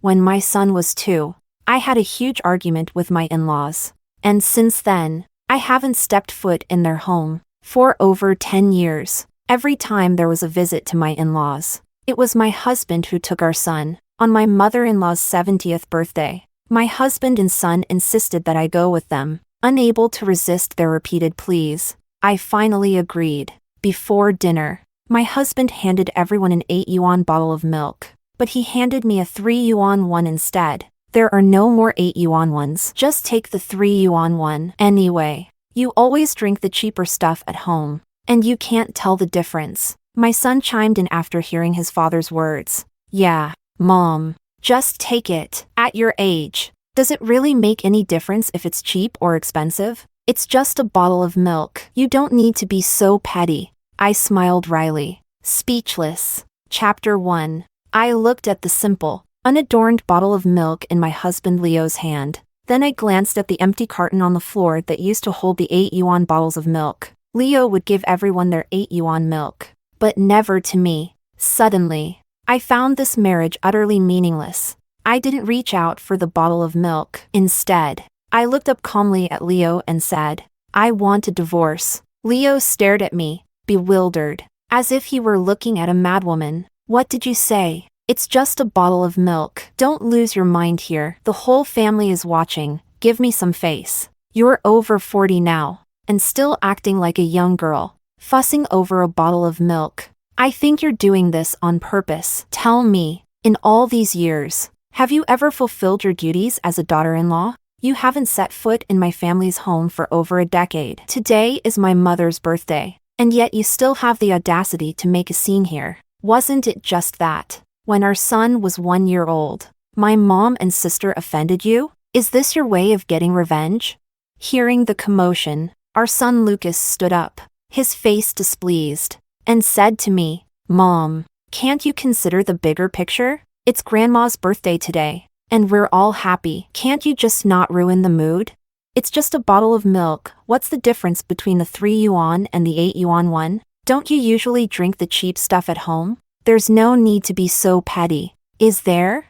when my son was 2. I had a huge argument with my in-laws. And since then, I haven't stepped foot in their home. For over 10 years, every time there was a visit to my in-laws, it was my husband who took our son. On my mother-in-law's 70th birthday, my husband and son insisted that I go with them. Unable to resist their repeated pleas, I finally agreed. Before dinner, my husband handed everyone an 8 yuan bottle of milk, but he handed me a 3 yuan one instead. There are no more 8 yuan ones. Just take the 3 yuan one. Anyway, you always drink the cheaper stuff at home, and you can't tell the difference. My son chimed in after hearing his father's words. Yeah, Mom, just take it. At your age, does it really make any difference if it's cheap or expensive? It's just a bottle of milk. You don't need to be so petty. I smiled wryly, speechless. Chapter 1. I looked at the simple, unadorned bottle of milk in my husband Leo's hand. Then I glanced at the empty carton on the floor that used to hold the 8 yuan bottles of milk. Leo would give everyone their 8 yuan milk, but never to me. Suddenly, I found this marriage utterly meaningless. I didn't reach out for the bottle of milk. Instead, I looked up calmly at Leo and said, I want a divorce. Leo stared at me, bewildered, as if he were looking at a madwoman. What did you say? It's just a bottle of milk. Don't lose your mind here. The whole family is watching. Give me some face. You're over 40 now, and still acting like a young girl, fussing over a bottle of milk. I think you're doing this on purpose. Tell me, in all these years, have you ever fulfilled your duties as a daughter-in-law? You haven't set foot in my family's home for over a decade. Today is my mother's birthday, and yet you still have the audacity to make a scene here. Wasn't it just that, when our son was 1 year old, my mom and sister offended you? Is this your way of getting revenge? Hearing the commotion, our son Lucas stood up, his face displeased, and said to me, Mom, can't you consider the bigger picture? It's Grandma's birthday today, and we're all happy. Can't you just not ruin the mood? It's just a bottle of milk. What's the difference between the 3 yuan and the 8 yuan one? Don't you usually drink the cheap stuff at home? There's no need to be so petty, is there?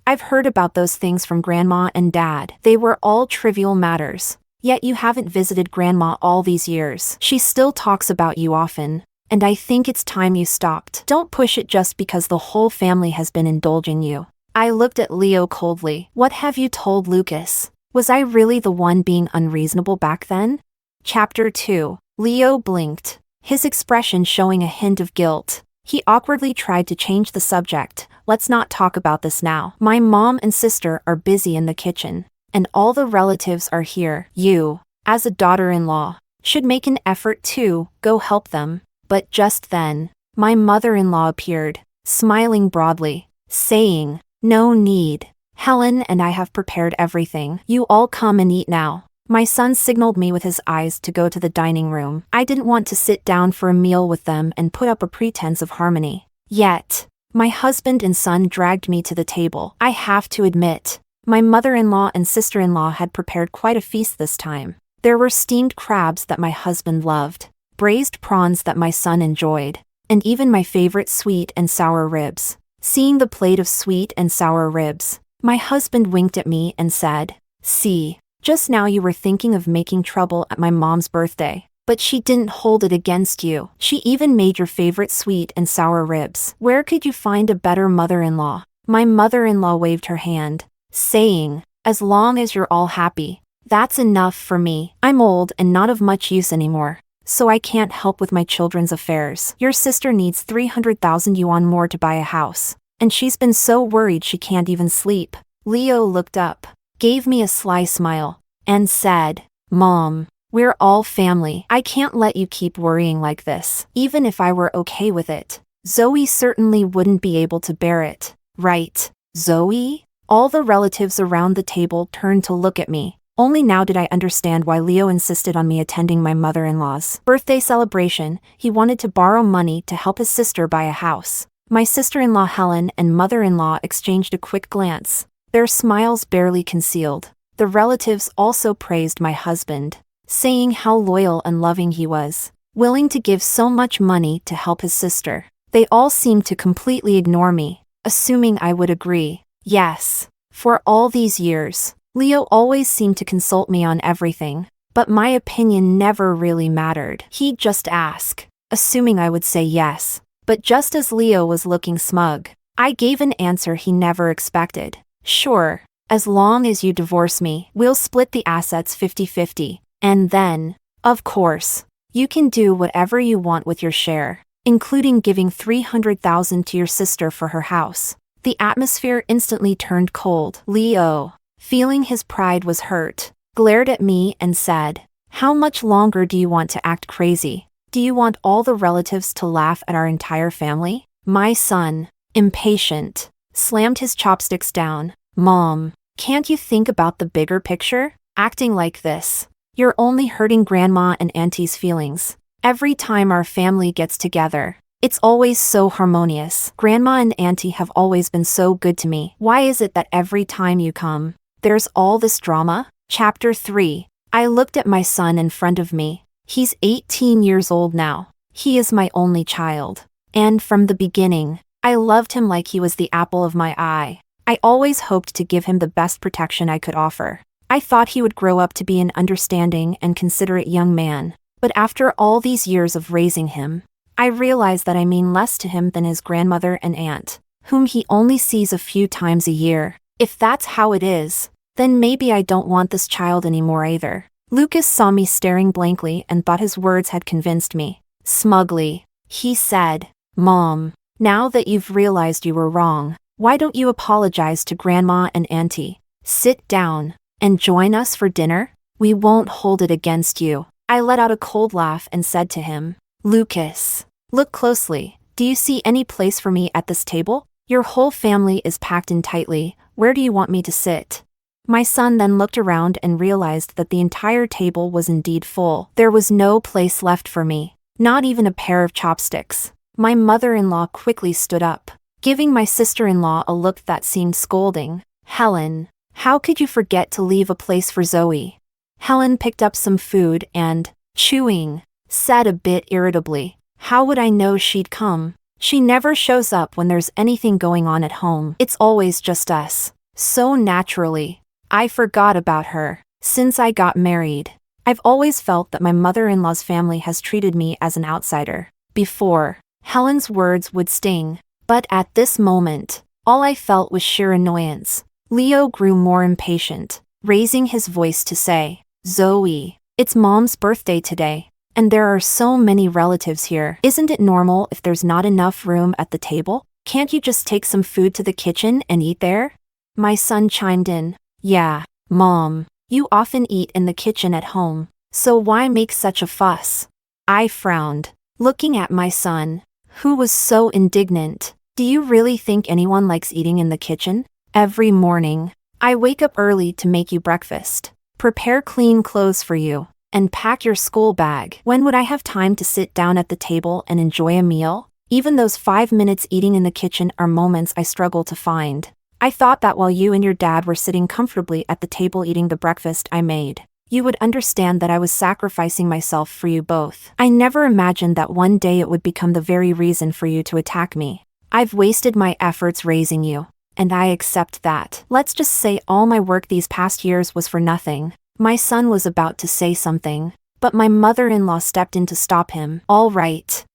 I've heard about those things from Grandma and Dad. They were all trivial matters. Yet you haven't visited Grandma all these years. She still talks about you often, and I think it's time you stopped. Don't push it just because the whole family has been indulging you. I looked at Leo coldly. What have you told Lucas? Was I really the one being unreasonable back then? Chapter 2. Leo blinked, his expression showing a hint of guilt. He awkwardly tried to change the subject. Let's not talk about this now. My mom and sister are busy in the kitchen, and all the relatives are here. You, as a daughter-in-law, should make an effort to go help them. But just then, my mother-in-law appeared, smiling broadly, saying, No need. Helen and I have prepared everything. You all come and eat now. My son signaled me with his eyes to go to the dining room. I didn't want to sit down for a meal with them and put up a pretense of harmony. Yet, my husband and son dragged me to the table. I have to admit, my mother-in-law and sister-in-law had prepared quite a feast this time. There were steamed crabs that my husband loved, braised prawns that my son enjoyed, and even my favorite sweet and sour ribs. Seeing the plate of sweet and sour ribs, my husband winked at me and said, See, just now you were thinking of making trouble at my mom's birthday, but she didn't hold it against you. She even made your favorite sweet and sour ribs. Where could you find a better mother-in-law? My mother-in-law waved her hand, saying, As long as you're all happy, that's enough for me. I'm old and not of much use anymore, so I can't help with my children's affairs. Your sister needs 300,000 yuan more to buy a house, and she's been so worried she can't even sleep. Leo looked up, gave me a sly smile, and said, Mom, we're all family. I can't let you keep worrying like this. Even if I were okay with it, Zoe certainly wouldn't be able to bear it. Right, Zoe? All the relatives around the table turned to look at me. Only now did I understand why Leo insisted on me attending my mother-in-law's birthday celebration. He wanted to borrow money to help his sister buy a house. My sister-in-law Helen and mother-in-law exchanged a quick glance, their smiles barely concealed. The relatives also praised my husband, saying how loyal and loving he was, willing to give so much money to help his sister. They all seemed to completely ignore me, assuming I would agree. Yes. For all these years, Leo always seemed to consult me on everything, but my opinion never really mattered. He'd just ask, assuming I would say yes. But just as Leo was looking smug, I gave an answer he never expected. Sure, as long as you divorce me, we'll split the assets 50-50. And then, of course, you can do whatever you want with your share, including giving $300,000 to your sister for her house. The atmosphere instantly turned cold. Leo, feeling his pride was hurt, glared at me and said, "How much longer do you want to act crazy? Do you want all the relatives to laugh at our entire family?" My son, impatient, slammed his chopsticks down. "Mom, can't you think about the bigger picture? Acting like this, you're only hurting Grandma and Auntie's feelings. Every time our family gets together, it's always so harmonious. Grandma and Auntie have always been so good to me. Why is it that every time you come, there's all this drama?" Chapter 3. I looked at my son in front of me. He's 18 years old now. He is my only child. And from the beginning, I loved him like he was the apple of my eye. I always hoped to give him the best protection I could offer. I thought he would grow up to be an understanding and considerate young man. But after all these years of raising him, I realized that I mean less to him than his grandmother and aunt, whom he only sees a few times a year. If that's how it is, then maybe I don't want this child anymore either. Lucas saw me staring blankly and thought his words had convinced me. Smugly, he said, "Mom, now that you've realized you were wrong, why don't you apologize to Grandma and Auntie? Sit down and join us for dinner? We won't hold it against you." I let out a cold laugh and said to him, "Lucas, look closely. Do you see any place for me at this table? Your whole family is packed in tightly. Where do you want me to sit?" My son then looked around and realized that the entire table was indeed full. There was no place left for me, not even a pair of chopsticks. My mother-in-law quickly stood up, giving my sister-in-law a look that seemed scolding. "Helen, how could you forget to leave a place for Zoe?" Helen picked up some food and, chewing, said a bit irritably, "How would I know she'd come? She never shows up when there's anything going on at home. It's always just us." So naturally, I forgot about her. Since I got married, I've always felt that my mother-in-law's family has treated me as an outsider. Before, Helen's words would sting, but at this moment, all I felt was sheer annoyance. Leo grew more impatient, raising his voice to say, "Zoe, it's Mom's birthday today, and there are so many relatives here. Isn't it normal if there's not enough room at the table? Can't you just take some food to the kitchen and eat there?" My son chimed in, "Yeah, Mom, you often eat in the kitchen at home, so why make such a fuss?" I frowned, looking at my son, who was so indignant. "Do you really think anyone likes eating in the kitchen? Every morning, I wake up early to make you breakfast, prepare clean clothes for you, and pack your school bag. When would I have time to sit down at the table and enjoy a meal? Even those 5 minutes eating in the kitchen are moments I struggle to find. I thought that while you and your dad were sitting comfortably at the table eating the breakfast I made, you would understand that I was sacrificing myself for you both. I never imagined that one day it would become the very reason for you to attack me. I've wasted my efforts raising you, and I accept that. Let's just say all my work these past years was for nothing." My son was about to say something, but my mother-in-law stepped in to stop him. All right.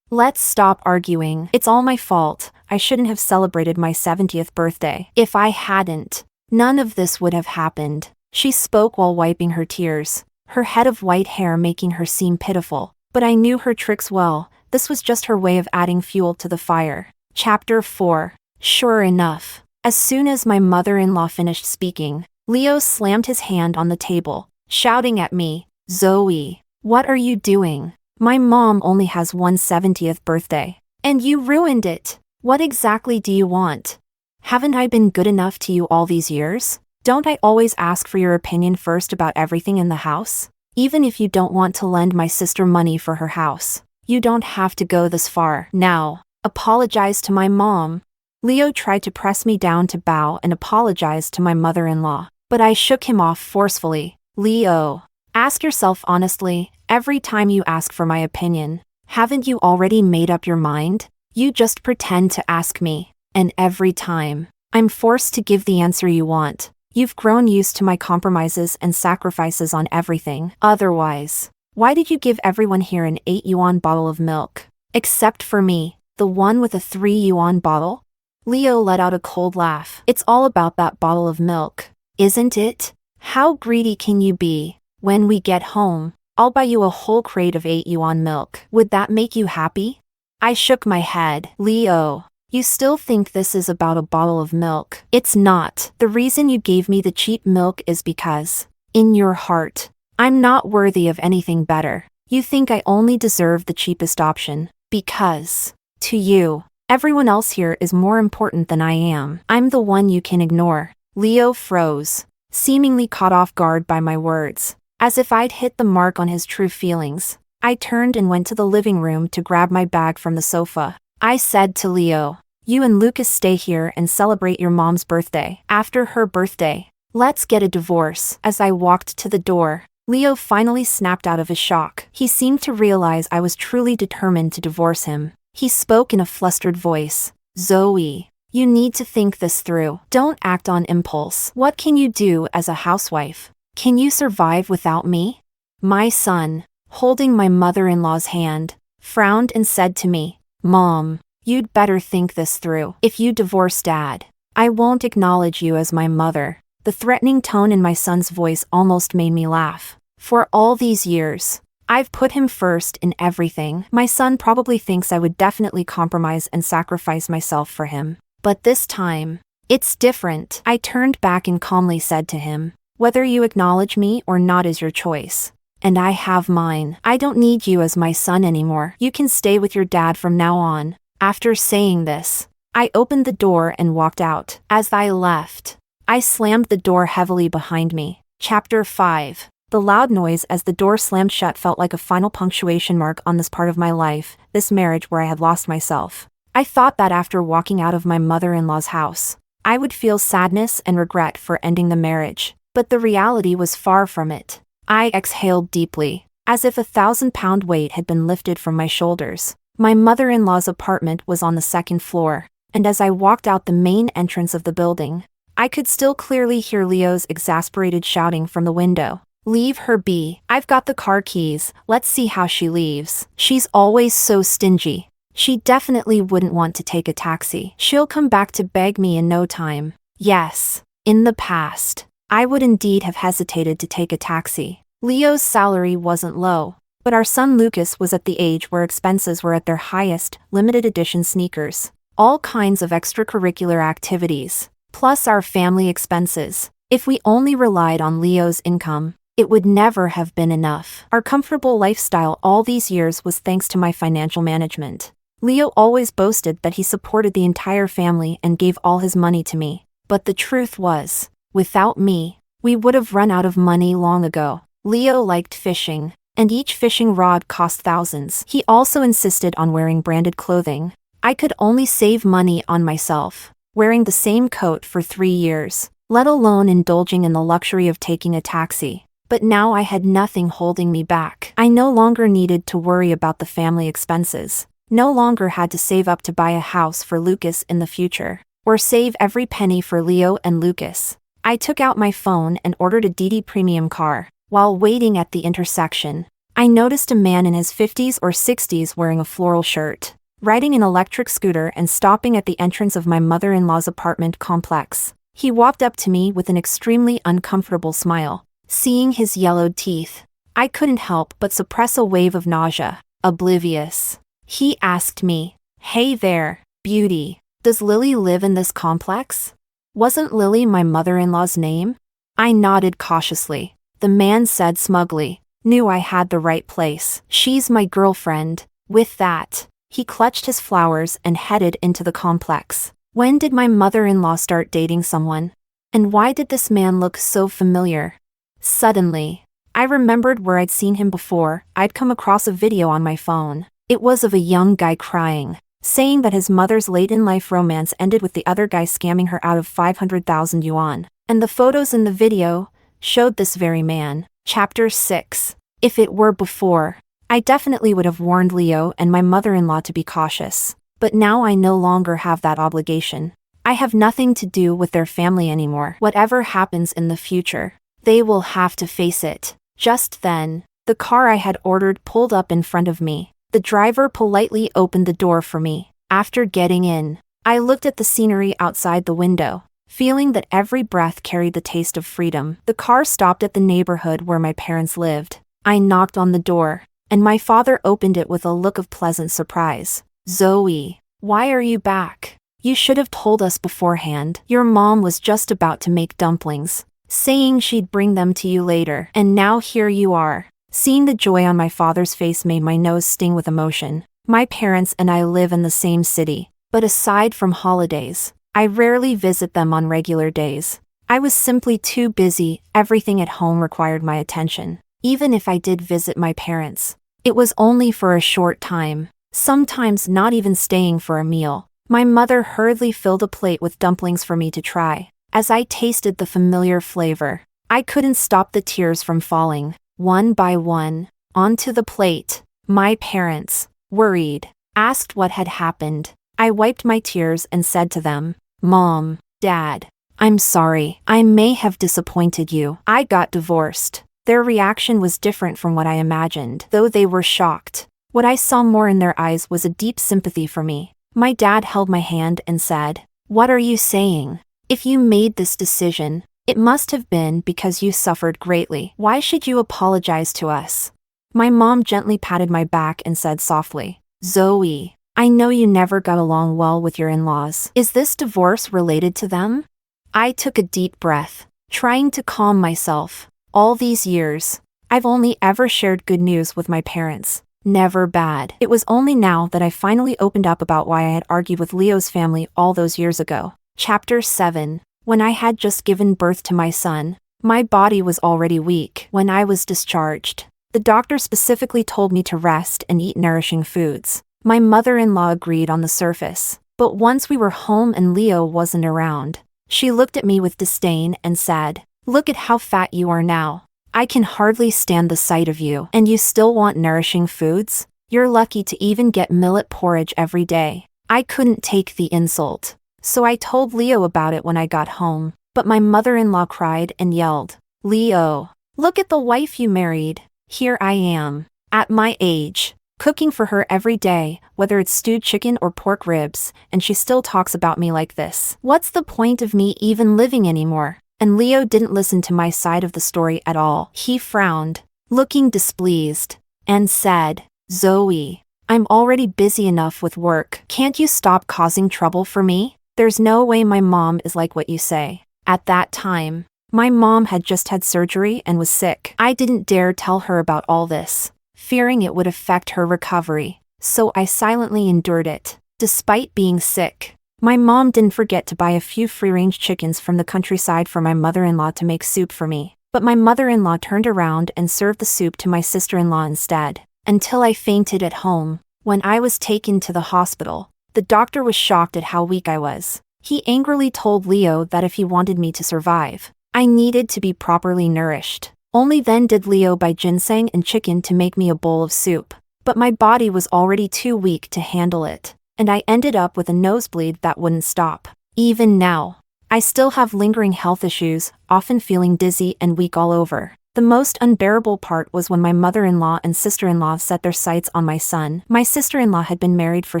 Let's stop arguing. It's all my fault. I shouldn't have celebrated my 70th birthday. If I hadn't, none of this would have happened." She spoke while wiping her tears, her head of white hair making her seem pitiful. But I knew her tricks well. This was just her way of adding fuel to the fire. Chapter 4. Sure enough, as soon as my mother-in-law finished speaking, Leo slammed his hand on the table, shouting at me, "Zoe, what are you doing? My mom only has one 70th birthday, and you ruined it. What exactly do you want? Haven't I been good enough to you all these years? Don't I always ask for your opinion first about everything in the house? Even if you don't want to lend my sister money for her house, you don't have to go this far. Now, apologize to my mom." Leo tried to press me down to bow and apologize to my mother-in-law, but I shook him off forcefully. "Leo, ask yourself honestly, every time you ask for my opinion, haven't you already made up your mind? You just pretend to ask me, and every time, I'm forced to give the answer you want. You've grown used to my compromises and sacrifices on everything. Otherwise, why did you give everyone here an 8 yuan bottle of milk? Except for me, the one with a 3 yuan bottle? Leo let out a cold laugh. It's all about that bottle of milk, isn't it? How greedy can you be? When we get home, I'll buy you a whole crate of 8 yuan milk. Would that make you happy? I shook my head. Leo, you still think this is about a bottle of milk? It's not. The reason you gave me the cheap milk is because, in your heart, I'm not worthy of anything better. You think I only deserve the cheapest option. Because, to you, everyone else here is more important than I am. I'm the one you can ignore. Leo froze, seemingly caught off guard by my words. As if I'd hit the mark on his true feelings, I turned and went to the living room to grab my bag from the sofa. I said to Leo, you and Lucas stay here and celebrate your mom's birthday. After her birthday, let's get a divorce. As I walked to the door, Leo finally snapped out of his shock. He seemed to realize I was truly determined to divorce him. He spoke in a flustered voice. Zoe, you need to think this through. Don't act on impulse. What can you do as a housewife? Can you survive without me? My son, holding my mother-in-law's hand, frowned and said to me, Mom, you'd better think this through. If you divorce Dad, I won't acknowledge you as my mother. The threatening tone in my son's voice almost made me laugh. For all these years, I've put him first in everything. My son probably thinks I would definitely compromise and sacrifice myself for him. But this time, it's different. I turned back and calmly said to him, whether you acknowledge me or not is your choice. And I have mine. I don't need you as my son anymore. You can stay with your dad from now on. After saying this, I opened the door and walked out. As I left, I slammed the door heavily behind me. Chapter 5. The loud noise as the door slammed shut felt like a final punctuation mark on this part of my life, this marriage where I had lost myself. I thought that after walking out of my mother-in-law's house, I would feel sadness and regret for ending the marriage. But the reality was far from it. I exhaled deeply, as if a 1,000-pound weight had been lifted from my shoulders. My mother-in-law's apartment was on the second floor, and as I walked out the main entrance of the building, I could still clearly hear Leo's exasperated shouting from the window. Leave her be. I've got the car keys. Let's see how she leaves. She's always so stingy. She definitely wouldn't want to take a taxi. She'll come back to beg me in no time. Yes, in the past, I would indeed have hesitated to take a taxi. Leo's salary wasn't low, but our son Lucas was at the age where expenses were at their highest, limited edition sneakers, all kinds of extracurricular activities, plus our family expenses. If we only relied on Leo's income, it would never have been enough. Our comfortable lifestyle all these years was thanks to my financial management. Leo always boasted that he supported the entire family and gave all his money to me. But the truth was, without me, we would have run out of money long ago. Leo liked fishing, and each fishing rod cost thousands. He also insisted on wearing branded clothing. I could only save money on myself, wearing the same coat for 3 years, let alone indulging in the luxury of taking a taxi. But now I had nothing holding me back. I no longer needed to worry about the family expenses, no longer had to save up to buy a house for Lucas in the future, or save every penny for Leo and Lucas. I took out my phone and ordered a DD premium car. While waiting at the intersection, I noticed a man in his 50s or 60s wearing a floral shirt, riding an electric scooter and stopping at the entrance of my mother-in-law's apartment complex. He walked up to me with an extremely uncomfortable smile. Seeing his yellowed teeth, I couldn't help but suppress a wave of nausea. Oblivious, he asked me, "Hey there, beauty, does Lily live in this complex?" Wasn't Lily my mother-in-law's name? I nodded cautiously. The man said smugly, "Knew I had the right place. She's my girlfriend." With that, he clutched his flowers and headed into the complex. When did my mother-in-law start dating someone? And why did this man look so familiar? Suddenly, I remembered where I'd seen him before. I'd come across a video on my phone. It was of a young guy crying, saying that his mother's late-in-life romance ended with the other guy scamming her out of 500,000 yuan. And the photos in the video showed this very man. Chapter 6. If it were before, I definitely would have warned Leo and my mother-in-law to be cautious. But now I no longer have that obligation. I have nothing to do with their family anymore. Whatever happens in the future, they will have to face it. Just then, the car I had ordered pulled up in front of me. The driver politely opened the door for me. After getting in, I looked at the scenery outside the window, feeling that every breath carried the taste of freedom. The car stopped at the neighborhood where my parents lived. I knocked on the door, and my father opened it with a look of pleasant surprise. "Zoe, why are you back? You should have told us beforehand. Your mom was just about to make dumplings, saying she'd bring them to you later, and now here you are." Seeing the joy on my father's face made my nose sting with emotion. My parents and I live in the same city, but aside from holidays, I rarely visit them on regular days. I was simply too busy. Everything at home required my attention. Even if I did visit my parents, it was only for a short time, sometimes not even staying for a meal. My mother hurriedly filled a plate with dumplings for me to try. As I tasted the familiar flavor, I couldn't stop the tears from falling, one by one, onto the plate. My parents, worried, asked what had happened. I wiped my tears and said to them, "Mom, Dad, I'm sorry. I may have disappointed you. I got divorced." Their reaction was different from what I imagined, though they were shocked. What I saw more in their eyes was a deep sympathy for me. My dad held my hand and said, "What are you saying? If you made this decision, it must have been because you suffered greatly. Why should you apologize to us?" My mom gently patted my back and said softly, "Zoe, I know you never got along well with your in-laws. Is this divorce related to them?" I took a deep breath, trying to calm myself. All these years, I've only ever shared good news with my parents, never bad. It was only now that I finally opened up about why I had argued with Leo's family all those years ago. Chapter 7. When I had just given birth to my son, my body was already weak. When I was discharged, the doctor specifically told me to rest and eat nourishing foods. My mother-in-law agreed on the surface, but once we were home and Leo wasn't around, she looked at me with disdain and said, "Look at how fat you are now. I can hardly stand the sight of you. And you still want nourishing foods? You're lucky to even get millet porridge every day." I couldn't take the insult, so I told Leo about it when I got home. But my mother-in-law cried and yelled, "Leo, look at the wife you married. Here I am, at my age, cooking for her every day, whether it's stewed chicken or pork ribs, and she still talks about me like this. What's the point of me even living anymore?" And Leo didn't listen to my side of the story at all. He frowned, looking displeased, and said, "Zoe, I'm already busy enough with work. Can't you stop causing trouble for me? There's no way my mom is like what you say." At that time, my mom had just had surgery and was sick. I didn't dare tell her about all this, fearing it would affect her recovery, so I silently endured it. Despite being sick, my mom didn't forget to buy a few free-range chickens from the countryside for my mother-in-law to make soup for me. But my mother-in-law turned around and served the soup to my sister-in-law instead, until I fainted at home. When I was taken to the hospital, the doctor was shocked at how weak I was. He angrily told Leo that if he wanted me to survive, I needed to be properly nourished. Only then did Leo buy ginseng and chicken to make me a bowl of soup. But my body was already too weak to handle it, and I ended up with a nosebleed that wouldn't stop. Even now, I still have lingering health issues, often feeling dizzy and weak all over. The most unbearable part was when my mother-in-law and sister-in-law set their sights on my son. My sister-in-law had been married for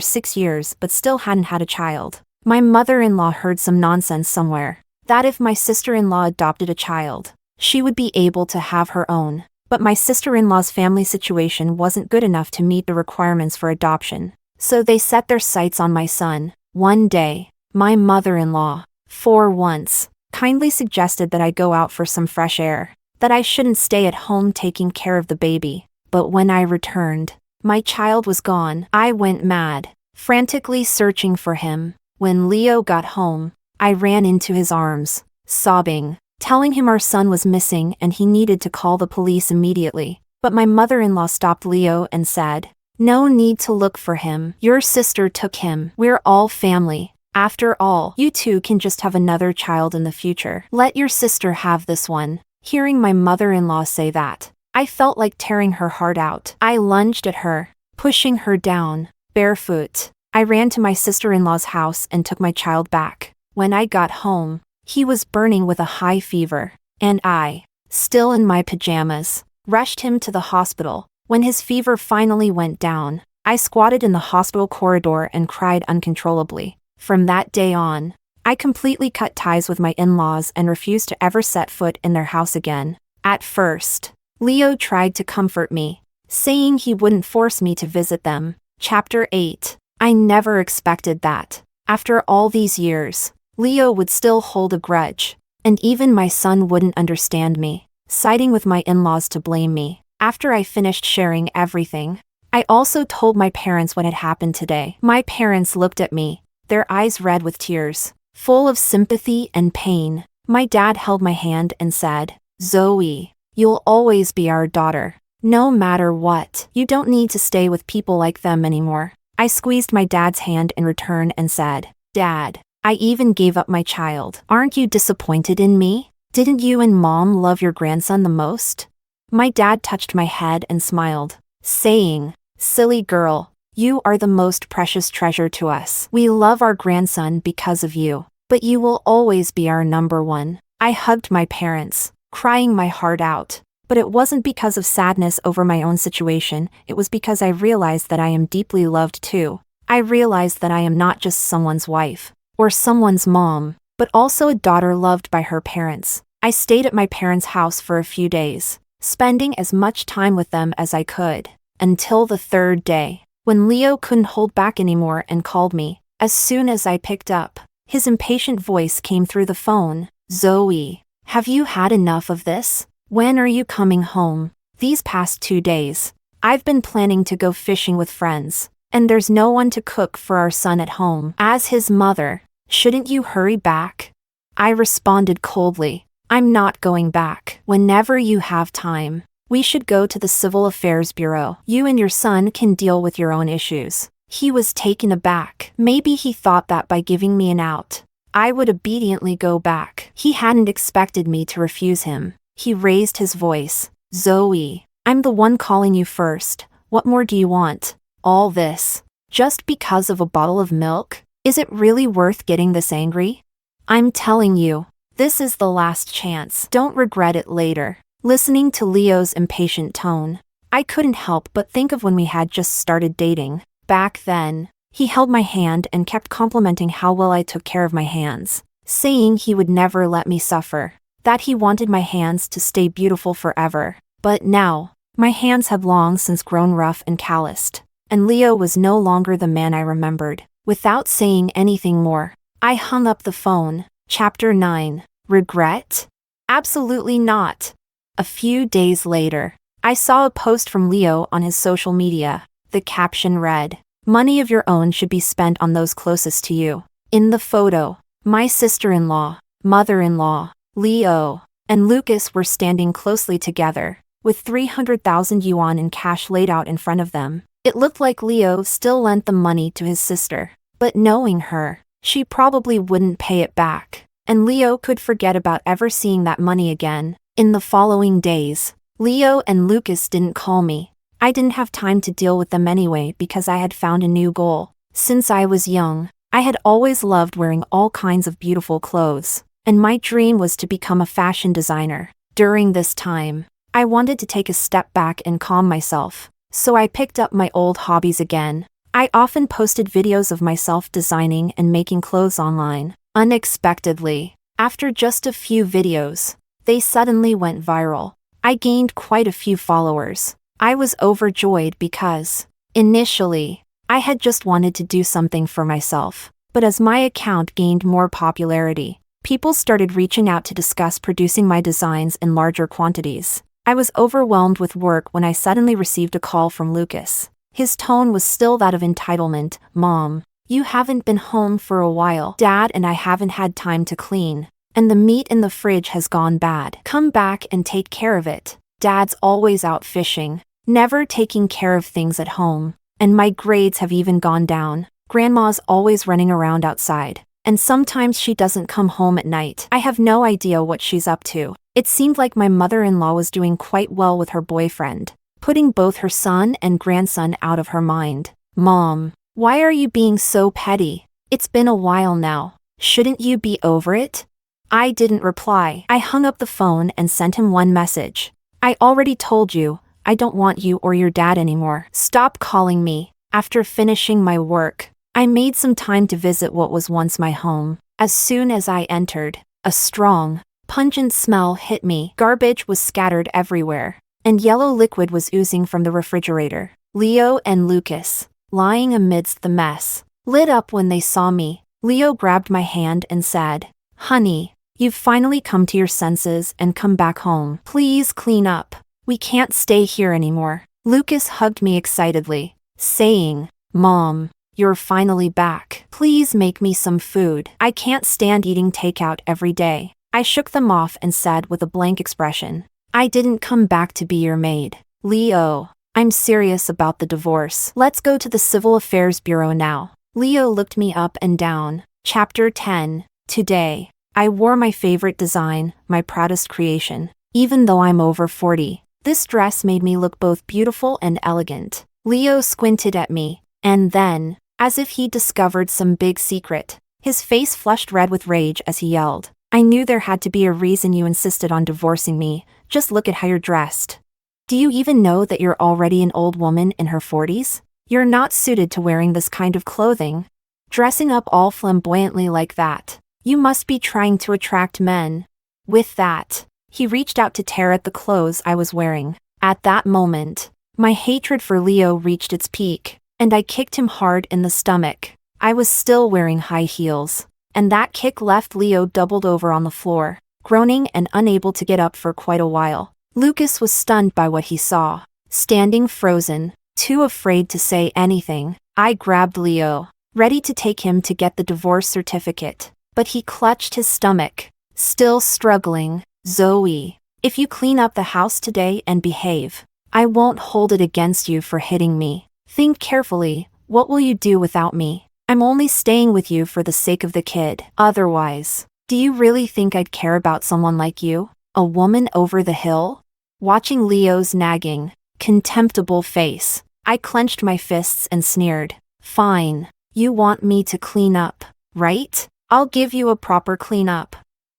6 years but still hadn't had a child. My mother-in-law heard some nonsense somewhere, that if my sister-in-law adopted a child, she would be able to have her own. But my sister-in-law's family situation wasn't good enough to meet the requirements for adoption, so they set their sights on my son. One day, my mother-in-law, for once, kindly suggested that I go out for some fresh air, that I shouldn't stay at home taking care of the baby. But when I returned, my child was gone. I went mad, frantically searching for him. When Leo got home, I ran into his arms, sobbing, telling him our son was missing and he needed to call the police immediately. But my mother-in-law stopped Leo and said, "No need to look for him. Your sister took him. We're all family. After all, you two can just have another child in the future. Let your sister have this one." Hearing my mother-in-law say that, I felt like tearing her heart out. I lunged at her, pushing her down, barefoot. I ran to my sister-in-law's house and took my child back. When I got home, he was burning with a high fever, and I, still in my pajamas, rushed him to the hospital. When his fever finally went down, I squatted in the hospital corridor and cried uncontrollably. From that day on, I completely cut ties with my in-laws and refused to ever set foot in their house again. At first, Leo tried to comfort me, saying he wouldn't force me to visit them. Chapter 8. I never expected that, after all these years, Leo would still hold a grudge, and even my son wouldn't understand me, siding with my in-laws to blame me. After I finished sharing everything, I also told my parents what had happened today. My parents looked at me, their eyes red with tears, full of sympathy and pain. My dad held my hand and said, "Zoe, you'll always be our daughter. No matter what, you don't need to stay with people like them anymore." I squeezed my dad's hand in return and said, "Dad, I even gave up my child. Aren't you disappointed in me? Didn't you and Mom love your grandson the most?" My dad touched my head and smiled, saying, "Silly girl, you are the most precious treasure to us. We love our grandson because of you, but you will always be our number one." I hugged my parents, crying my heart out. But it wasn't because of sadness over my own situation, it was because I realized that I am deeply loved too. I realized that I am not just someone's wife, or someone's mom, but also a daughter loved by her parents. I stayed at my parents' house for a few days, spending as much time with them as I could, until the third day, when Leo couldn't hold back anymore and called me. As soon as I picked up, his impatient voice came through the phone. "Zoe, have you had enough of this? When are you coming home?" These past 2 days, I've been planning to go fishing with friends, and there's no one to cook for our son at home. As his mother, shouldn't you hurry back? I responded coldly, "I'm not going back. Whenever you have time, we should go to the Civil Affairs Bureau. You and your son can deal with your own issues." He was taken aback. Maybe he thought that by giving me an out, I would obediently go back. He hadn't expected me to refuse him. He raised his voice. "Zoe, I'm the one calling you first. What more do you want? All this, just because of a bottle of milk? Is it really worth getting this angry? I'm telling you, this is the last chance. Don't regret it later." Listening to Leo's impatient tone, I couldn't help but think of when we had just started dating. Back then, he held my hand and kept complimenting how well I took care of my hands, saying he would never let me suffer, that he wanted my hands to stay beautiful forever. But now, my hands had long since grown rough and calloused, and Leo was no longer the man I remembered. Without saying anything more, I hung up the phone. Chapter 9. Regret? Absolutely not. A few days later, I saw a post from Leo on his social media. The caption read, "Money of your own should be spent on those closest to you." In the photo, my sister-in-law, mother-in-law, Leo, and Lucas were standing closely together, with 300,000 yuan in cash laid out in front of them. It looked like Leo still lent the money to his sister, but knowing her, she probably wouldn't pay it back, and Leo could forget about ever seeing that money again. In the following days, Leo and Lucas didn't call me. I didn't have time to deal with them anyway because I had found a new goal. Since I was young, I had always loved wearing all kinds of beautiful clothes, and my dream was to become a fashion designer. During this time, I wanted to take a step back and calm myself, so I picked up my old hobbies again. I often posted videos of myself designing and making clothes online. Unexpectedly, after just a few videos, they suddenly went viral. I gained quite a few followers. I was overjoyed because, initially, I had just wanted to do something for myself. But as my account gained more popularity, people started reaching out to discuss producing my designs in larger quantities. I was overwhelmed with work when I suddenly received a call from Lucas. His tone was still that of entitlement. "Mom, you haven't been home for a while. Dad and I haven't had time to clean, and the meat in the fridge has gone bad. Come back and take care of it. Dad's always out fishing, never taking care of things at home, and my grades have even gone down. Grandma's always running around outside, and sometimes she doesn't come home at night. I have no idea what she's up to." It seemed like my mother-in-law was doing quite well with her boyfriend, putting both her son and grandson out of her mind. "Mom, why are you being so petty? It's been a while now. Shouldn't you be over it? I didn't reply. I hung up the phone and sent him one message. I already told you, I don't want you or your dad anymore. Stop calling me. After finishing my work, I made some time to visit what was once my home. As soon as I entered, a strong, pungent smell hit me. Garbage was scattered everywhere, and yellow liquid was oozing from the refrigerator. Leo and Lucas, lying amidst the mess, lit up when they saw me. Leo grabbed my hand and said, "Honey, you've finally come to your senses and come back home. Please clean up. We can't stay here anymore." Lucas hugged me excitedly, saying, "Mom, you're finally back. Please make me some food. I can't stand eating takeout every day." I shook them off and said with a blank expression, "I didn't come back to be your maid. Leo, I'm serious about the divorce. Let's go to the Civil Affairs Bureau now." Leo looked me up and down. Chapter 10. Today, I wore my favorite design, my proudest creation. Even though I'm over 40, this dress made me look both beautiful and elegant. Leo squinted at me, and then, as if he discovered some big secret, his face flushed red with rage as he yelled, "I knew there had to be a reason you insisted on divorcing me. Just look at how you're dressed. Do you even know that you're already an old woman in her 40s? You're not suited to wearing this kind of clothing. Dressing up all flamboyantly like that. You must be trying to attract men." With that, he reached out to tear at the clothes I was wearing. At that moment, my hatred for Leo reached its peak, and I kicked him hard in the stomach. I was still wearing high heels, and that kick left Leo doubled over on the floor, groaning and unable to get up for quite a while. Lucas was stunned by what he saw, standing frozen, too afraid to say anything. I grabbed Leo, ready to take him to get the divorce certificate, but he clutched his stomach, still struggling. "Zoe, if you clean up the house today and behave, I won't hold it against you for hitting me. Think carefully, what will you do without me? I'm only staying with you for the sake of the kid. Otherwise, do you really think I'd care about someone like you? A woman over the hill?" Watching Leo's nagging, contemptible face, I clenched my fists and sneered. "Fine, you want me to clean up, right? I'll give you a proper cleanup."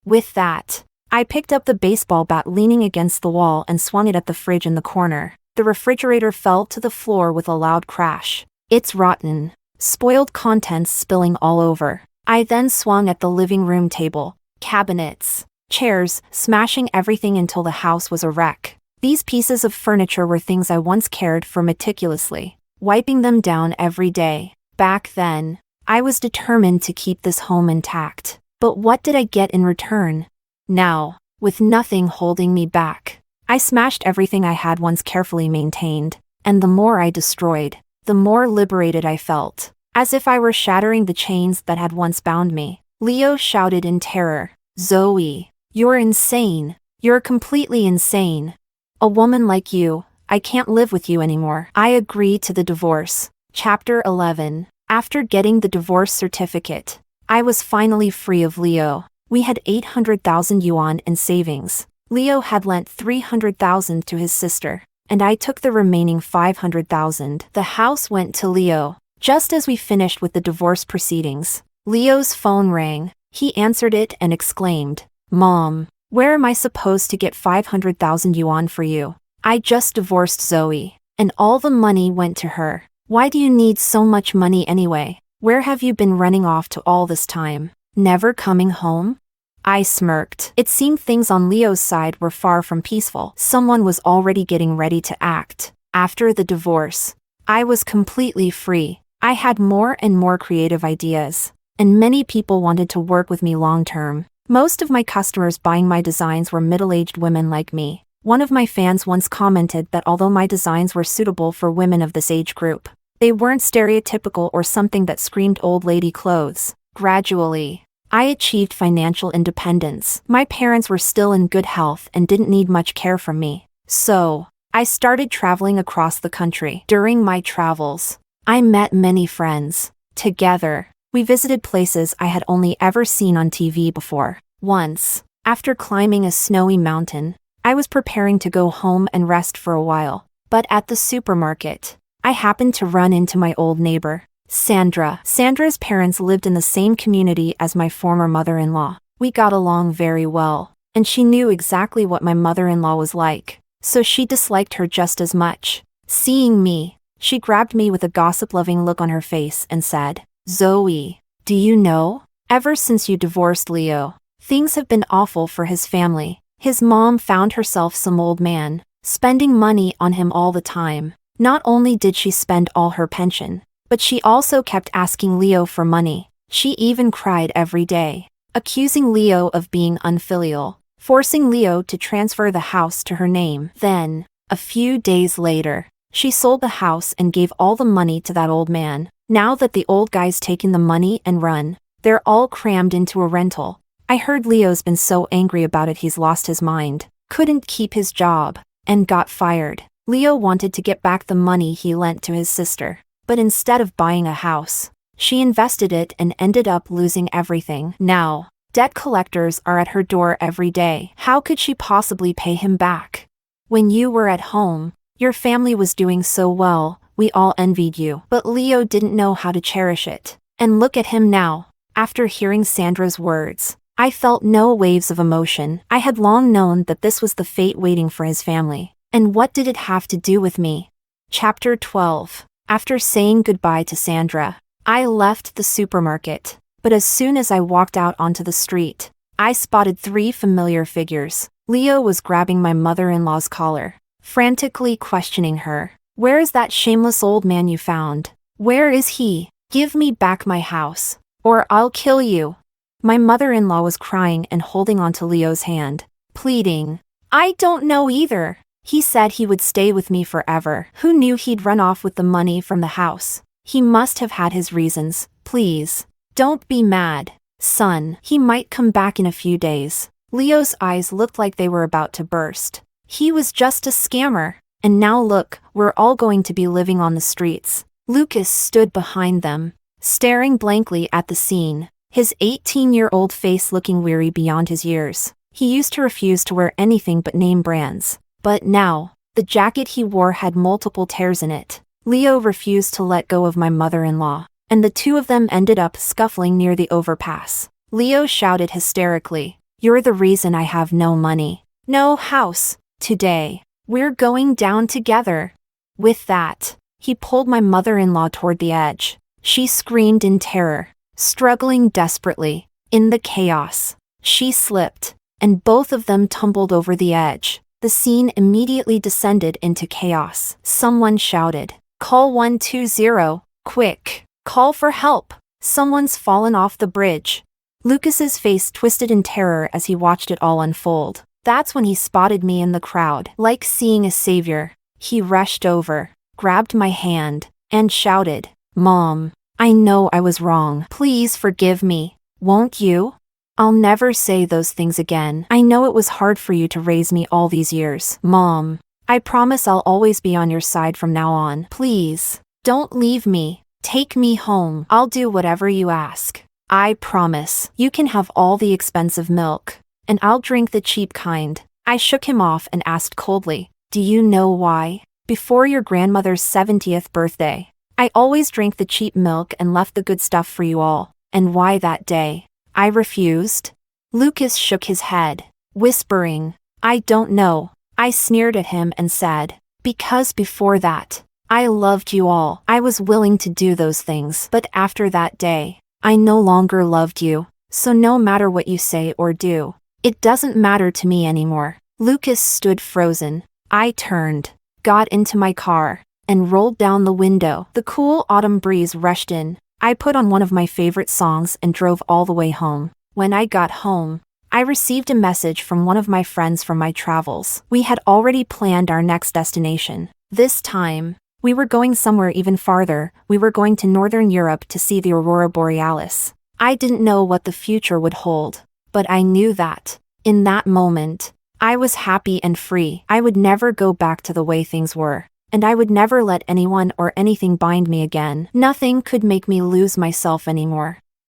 With that, I picked up the baseball bat leaning against the wall and swung it at the fridge in the corner. The refrigerator fell to the floor with a loud crash. "It's rotten. Spoiled contents spilling all over." I then swung at the living room table, cabinets, chairs, smashing everything until the house was a wreck. These pieces of furniture were things I once cared for meticulously, wiping them down every day. Back then, I was determined to keep this home intact. But what did I get in return? Now, with nothing holding me back, I smashed everything I had once carefully maintained, and the more I destroyed, the more liberated I felt, as if I were shattering the chains that had once bound me. Leo shouted in terror, "Zoe, you're insane. You're completely insane. A woman like you, I can't live with you anymore." I agreed to the divorce. Chapter 11. After getting the divorce certificate, I was finally free of Leo. We had 800,000 yuan in savings. Leo had lent 300,000 to his sister, and I took the remaining 500,000. The house went to Leo. Just as we finished with the divorce proceedings, Leo's phone rang. He answered it and exclaimed, "Mom, where am I supposed to get 500,000 yuan for you? I just divorced Zoe, and all the money went to her. Why do you need so much money anyway? Where have you been running off to all this time? Never coming home?" I smirked. It seemed things on Leo's side were far from peaceful. Someone was already getting ready to act. After the divorce, I was completely free. I had more and more creative ideas, and many people wanted to work with me long-term. Most of my customers buying my designs were middle-aged women like me. One of my fans once commented that although my designs were suitable for women of this age group, they weren't stereotypical or something that screamed old lady clothes. Gradually, I achieved financial independence. My parents were still in good health and didn't need much care from me. So, I started traveling across the country. During my travels, I met many friends. Together, we visited places I had only ever seen on TV before. Once, after climbing a snowy mountain, I was preparing to go home and rest for a while. But at the supermarket, I happened to run into my old neighbor. Sandra's parents lived in the same community as my former mother-in-law. We got along very well, and she knew exactly what my mother-in-law was like, so she disliked her just as much. Seeing me, she grabbed me with a gossip-loving look on her face and said, "Zoe, do you know? Ever since you divorced Leo, things have been awful for his family. His mom found herself some old man, spending money on him all the time. Not only did she spend all her pension, but she also kept asking Leo for money. She even cried every day, accusing Leo of being unfilial, forcing Leo to transfer the house to her name. Then, a few days later, she sold the house and gave all the money to that old man. Now that the old guy's taken the money and run, they're all crammed into a rental. I heard Leo's been so angry about it he's lost his mind, couldn't keep his job, and got fired. Leo wanted to get back the money he lent to his sister, but instead of buying a house, she invested it and ended up losing everything. Now, debt collectors are at her door every day. How could she possibly pay him back? When you were at home, your family was doing so well, we all envied you. But Leo didn't know how to cherish it. And look at him now. After hearing Sandra's words, I felt no waves of emotion. I had long known that this was the fate waiting for his family. And what did it have to do with me? Chapter 12. After saying goodbye to Sandra, I left the supermarket. But as soon as I walked out onto the street, I spotted three familiar figures. Leo was grabbing my mother-in-law's collar, frantically questioning her. "Where is that shameless old man you found? Where is he? Give me back my house, or I'll kill you." My mother-in-law was crying and holding onto Leo's hand, pleading. "I don't know either. He said he would stay with me forever. Who knew he'd run off with the money from the house? He must have had his reasons. Please, don't be mad, son. He might come back in a few days." Leo's eyes looked like they were about to burst. He was just a scammer. And now look, we're all going to be living on the streets. Lucas stood behind them, staring blankly at the scene, his 18-year-old face looking weary beyond his years. He used to refuse to wear anything but name brands. But now, the jacket he wore had multiple tears in it. Leo refused to let go of my mother-in-law, and the two of them ended up scuffling near the overpass. Leo shouted hysterically, "You're the reason I have no money, no house. Today, we're going down together." With that, he pulled my mother-in-law toward the edge. She screamed in terror, struggling desperately. In the chaos, she slipped, and both of them tumbled over the edge. The scene immediately descended into chaos. Someone shouted, "Call 120, quick, call for help. Someone's fallen off the bridge." Lucas's face twisted in terror as he watched it all unfold. That's when he spotted me in the crowd. Like seeing a savior, he rushed over, grabbed my hand, and shouted, "Mom, I know I was wrong. Please forgive me, won't you? I'll never say those things again. I know it was hard for you to raise me all these years. Mom, I promise I'll always be on your side from now on. Please, don't leave me. Take me home. I'll do whatever you ask. I promise. You can have all the expensive milk, and I'll drink the cheap kind." I shook him off and asked coldly, "Do you know why? Before your grandmother's 70th birthday, I always drank the cheap milk and left the good stuff for you all. And why that day I refused?" Lucas shook his head, whispering, "I don't know." I sneered at him and said, "Because before that, I loved you all. I was willing to do those things. But after that day, I no longer loved you. So no matter what you say or do, it doesn't matter to me anymore." Lucas stood frozen. I turned, got into my car, and rolled down the window. The cool autumn breeze rushed in. I put on one of my favorite songs and drove all the way home. When I got home, I received a message from one of my friends from my travels. We had already planned our next destination. This time, we were going somewhere even farther. We were going to Northern Europe to see the Aurora Borealis. I didn't know what the future would hold, but I knew that, in that moment, I was happy and free. I would never go back to the way things were, and I would never let anyone or anything bind me again. Nothing could make me lose myself anymore.